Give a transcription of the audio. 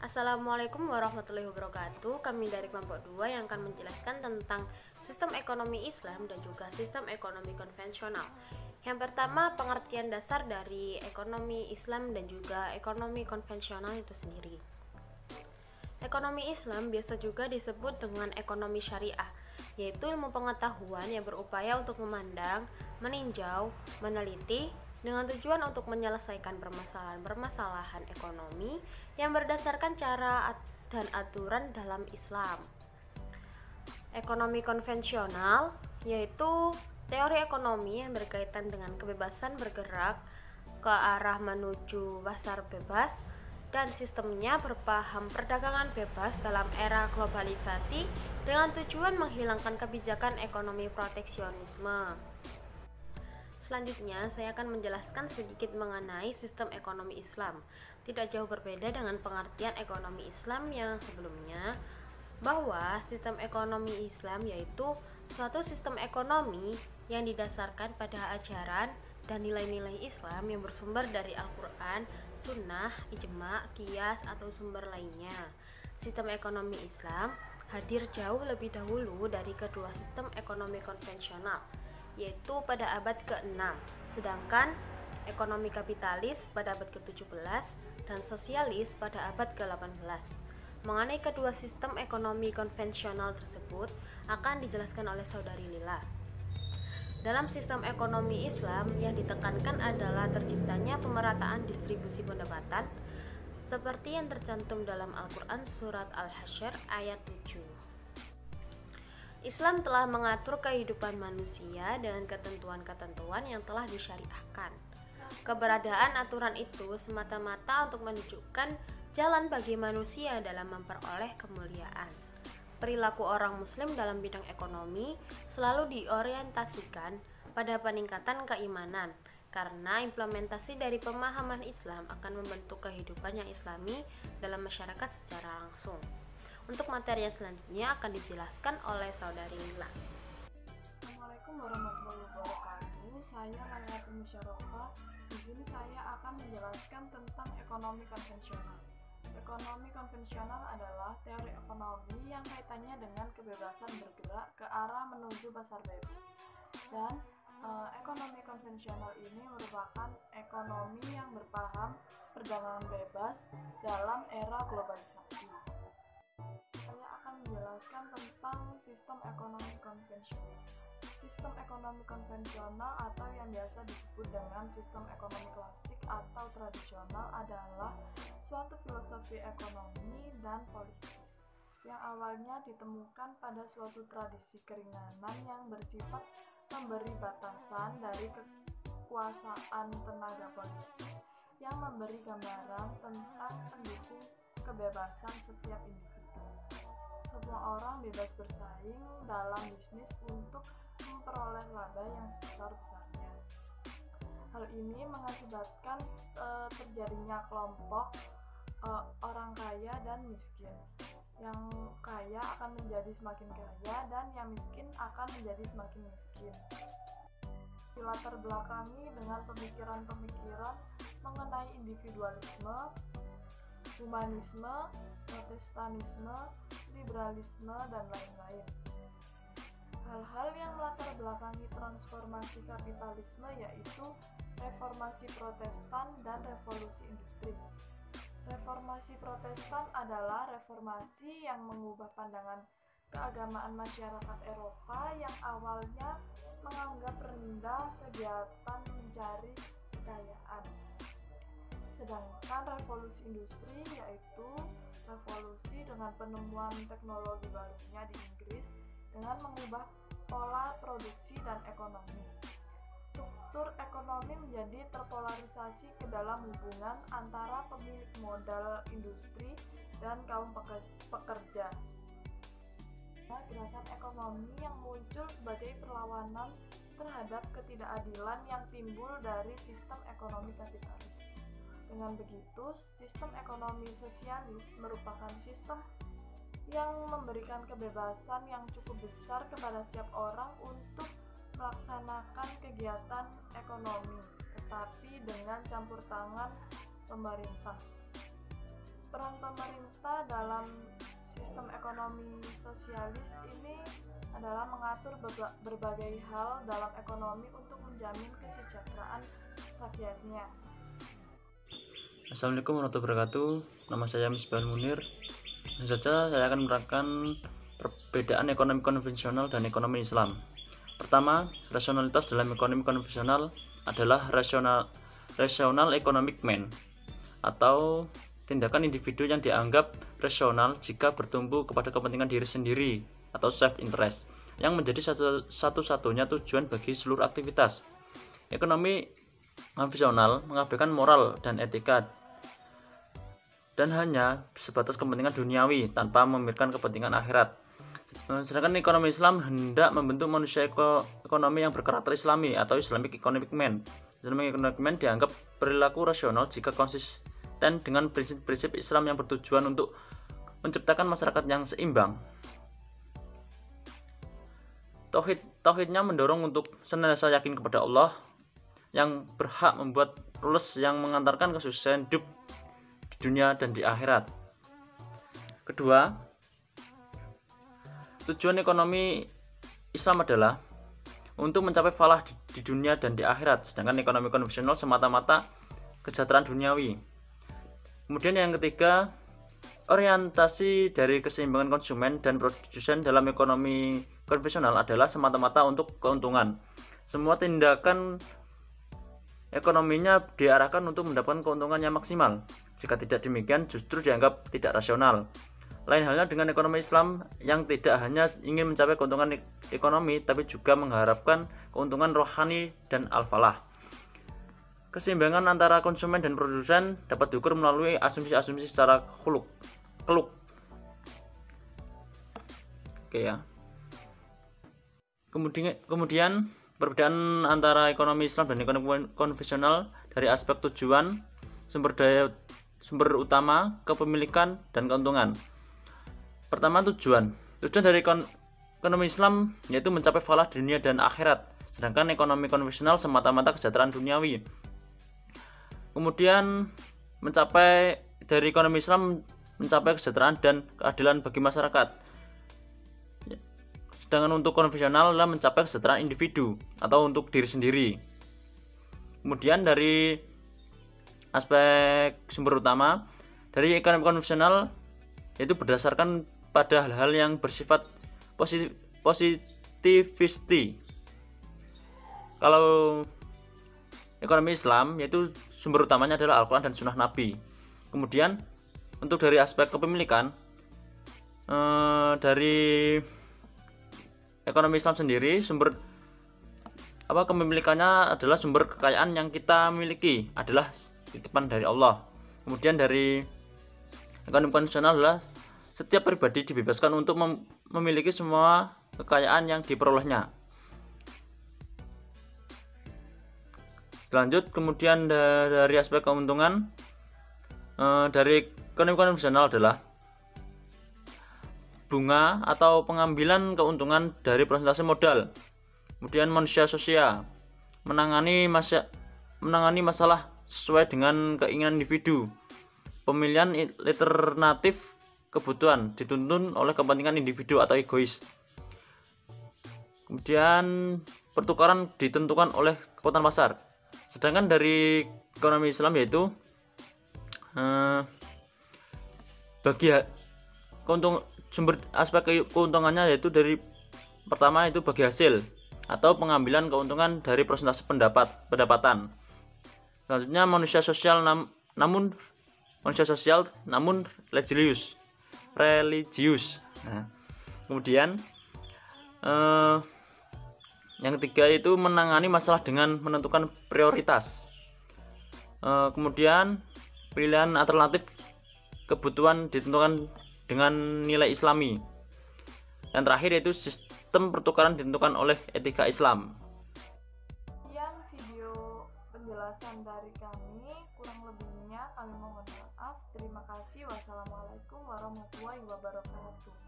Assalamualaikum warahmatullahi wabarakatuh. Kami dari kelompok 2 yang akan menjelaskan tentang sistem ekonomi Islam dan juga sistem ekonomi konvensional. Yang pertama, pengertian dasar dari ekonomi Islam dan juga ekonomi konvensional itu sendiri. Ekonomi Islam biasa juga disebut dengan ekonomi syariah, yaitu ilmu pengetahuan yang berupaya untuk memandang, meninjau, meneliti, dengan tujuan untuk menyelesaikan permasalahan-permasalahan ekonomi yang berdasarkan cara dan aturan dalam Islam. Ekonomi konvensional yaitu teori ekonomi yang berkaitan dengan kebebasan bergerak ke arah menuju pasar bebas dan sistemnya berpaham perdagangan bebas dalam era globalisasi dengan tujuan menghilangkan kebijakan ekonomi proteksionisme. Selanjutnya, saya akan menjelaskan sedikit mengenai sistem ekonomi Islam. Tidak jauh berbeda dengan pengertian ekonomi Islam yang sebelumnya, bahwa sistem ekonomi Islam yaitu suatu sistem ekonomi yang didasarkan pada ajaran dan nilai-nilai Islam yang bersumber dari Al-Quran, Sunnah, Ijma, Qiyas, atau sumber lainnya. Sistem ekonomi Islam hadir jauh lebih dahulu dari kedua sistem ekonomi konvensional, yaitu pada abad ke-6, sedangkan ekonomi kapitalis pada abad ke-17 dan sosialis pada abad ke-18. Mengenai kedua sistem ekonomi konvensional tersebut akan dijelaskan oleh Saudari Lila. Dalam sistem ekonomi Islam yang ditekankan adalah terciptanya pemerataan distribusi pendapatan seperti yang tercantum dalam Al-Quran surat Al-Hasyr ayat 7. Islam telah mengatur kehidupan manusia dengan ketentuan-ketentuan yang telah disyariahkan. Keberadaan aturan itu semata-mata untuk menunjukkan jalan bagi manusia dalam memperoleh kemuliaan. Perilaku orang Muslim dalam bidang ekonomi selalu diorientasikan pada peningkatan keimanan, karena implementasi dari pemahaman Islam akan membentuk kehidupan yang Islami dalam masyarakat secara langsung. Untuk materi yang selanjutnya akan dijelaskan oleh Saudari Lila. Assalamualaikum warahmatullahi wabarakatuh. Saya Laylatul Musyarofa. Di sini saya akan menjelaskan tentang ekonomi konvensional. Ekonomi konvensional adalah teori ekonomi yang kaitannya dengan kebebasan bergerak ke arah menuju pasar bebas. Dan ekonomi konvensional ini merupakan ekonomi yang berpaham perdagangan bebas dalam era globalisasi. Saya akan menjelaskan tentang sistem ekonomi konvensional. Sistem ekonomi konvensional atau yang biasa disebut dengan sistem ekonomi klasik atau tradisional adalah suatu filosofi ekonomi dan politis yang awalnya ditemukan pada suatu tradisi keringanan yang bersifat memberi batasan dari kekuasaan tenaga politik yang memberi gambaran tentang pendukung kebebasan setiap individu. Semua orang bebas bersaing dalam bisnis untuk memperoleh laba yang sebesar-besarnya. Hal ini mengakibatkan terjadinya kelompok orang kaya dan miskin. Yang kaya akan menjadi semakin kaya dan yang miskin akan menjadi semakin miskin. Dilatar belakangi dengan pemikiran-pemikiran mengenai individualisme, humanisme, protestanisme, liberalisme, dan lain-lain. Hal-hal yang melatar belakangi transformasi kapitalisme yaitu reformasi Protestan dan revolusi industri. Reformasi Protestan adalah reformasi yang mengubah pandangan keagamaan masyarakat Eropa yang awalnya menganggap rendah kegiatan mencari kekayaan. Sedangkan revolusi industri yaitu revolusi dengan penemuan teknologi barunya di Inggris dengan mengubah pola produksi dan ekonomi. Struktur ekonomi menjadi terpolarisasi ke dalam hubungan antara pemilik modal industri dan kaum pekerja. Gerakan ekonomi yang muncul sebagai perlawanan terhadap ketidakadilan yang timbul dari sistem ekonomi kapitalis. Dengan begitu, sistem ekonomi sosialis merupakan sistem yang memberikan kebebasan yang cukup besar kepada setiap orang untuk melaksanakan kegiatan ekonomi, tetapi dengan campur tangan pemerintah. Peran pemerintah Tujuannya dalam sistem ekonomi sosialis ini adalah mengatur berbagai hal dalam ekonomi untuk menjamin kesejahteraan rakyatnya. Assalamualaikum warahmatullahi wabarakatuh. Nama saya Misbah Munir. Langsung saja saya akan menerangkan perbedaan ekonomi konvensional dan ekonomi Islam. Pertama, rasionalitas dalam ekonomi konvensional adalah rational economic mean, atau tindakan individu yang dianggap rasional jika bertumpu kepada kepentingan diri sendiri atau self-interest, yang menjadi satu-satunya tujuan bagi seluruh aktivitas. Ekonomi konvensional mengabaikan moral dan etika dan hanya sebatas kepentingan duniawi tanpa memikirkan kepentingan akhirat. Sedangkan ekonomi Islam hendak membentuk manusia ekonomi yang berkarakter Islami atau Islamic Economic Man. Islamic Economic Man dianggap perilaku rasional jika konsisten dengan prinsip-prinsip Islam yang bertujuan untuk menciptakan masyarakat yang seimbang. Tauhidnya mendorong untuk senantiasa yakin kepada Allah yang berhak membuat rules yang mengantarkan kesuksesan hidup di dunia dan di akhirat. Kedua, tujuan ekonomi Islam adalah untuk mencapai falah di dunia dan di akhirat, sedangkan ekonomi konvensional semata-mata kesejahteraan duniawi. Kemudian yang ketiga, orientasi dari keseimbangan konsumen dan produsen dalam ekonomi konvensional adalah semata-mata untuk keuntungan. Semua tindakan ekonominya diarahkan untuk mendapatkan keuntungan yang maksimal. Jika tidak demikian, justru dianggap tidak rasional. Lain halnya dengan ekonomi Islam yang tidak hanya ingin mencapai keuntungan ekonomi, tapi juga mengharapkan keuntungan rohani dan al-falah. Keseimbangan antara konsumen dan produsen dapat diukur melalui asumsi-asumsi secara keluk. Oke ya. Kemudian perbedaan antara ekonomi Islam dan ekonomi konvensional dari aspek tujuan, sumber utama, kepemilikan, dan keuntungan. Pertama, tujuan dari ekonomi Islam yaitu mencapai falah dunia dan akhirat, sedangkan ekonomi konvensional semata-mata kesejahteraan duniawi. Kemudian dari ekonomi Islam mencapai kesejahteraan dan keadilan bagi masyarakat, sedangkan untuk konvensional adalah mencapai kesejahteraan individu atau untuk diri sendiri. Kemudian dari aspek sumber utama, dari ekonomi konvensional yaitu berdasarkan pada hal-hal yang bersifat positivistik. Kalau ekonomi Islam yaitu sumber utamanya adalah Al-Quran dan Sunnah Nabi. Kemudian untuk dari aspek kepemilikan, dari ekonomi Islam sendiri kepemilikannya adalah sumber kekayaan yang kita miliki, adalah titipan dari Allah. Kemudian dari ekonomi konvensional adalah setiap pribadi dibebaskan untuk memiliki semua kekayaan yang diperolehnya. Lanjut, kemudian dari aspek keuntungan, dari ekonomi konvensional adalah bunga atau pengambilan keuntungan dari presentasi modal. Kemudian manusia sosial, menangani masalah sesuai dengan keinginan individu. Pemilihan alternatif kebutuhan dituntun oleh kepentingan individu atau egois. Kemudian pertukaran ditentukan oleh kekuatan pasar. Sedangkan dari ekonomi Islam yaitu sumber aspek keuntungannya yaitu dari pertama itu bagi hasil atau pengambilan keuntungan dari persentase pendapatan. Selanjutnya manusia sosial namun religius. Nah, kemudian yang ketiga itu menangani masalah dengan menentukan prioritas. Kemudian pilihan alternatif kebutuhan ditentukan dengan nilai Islami. Yang terakhir yaitu sistem pertukaran ditentukan oleh etika Islam. Sekian video penjelasan dari kami, kurang lebihnya kami mohon maaf. Terima kasih. Wassalamualaikum warahmatullahi wabarakatuh.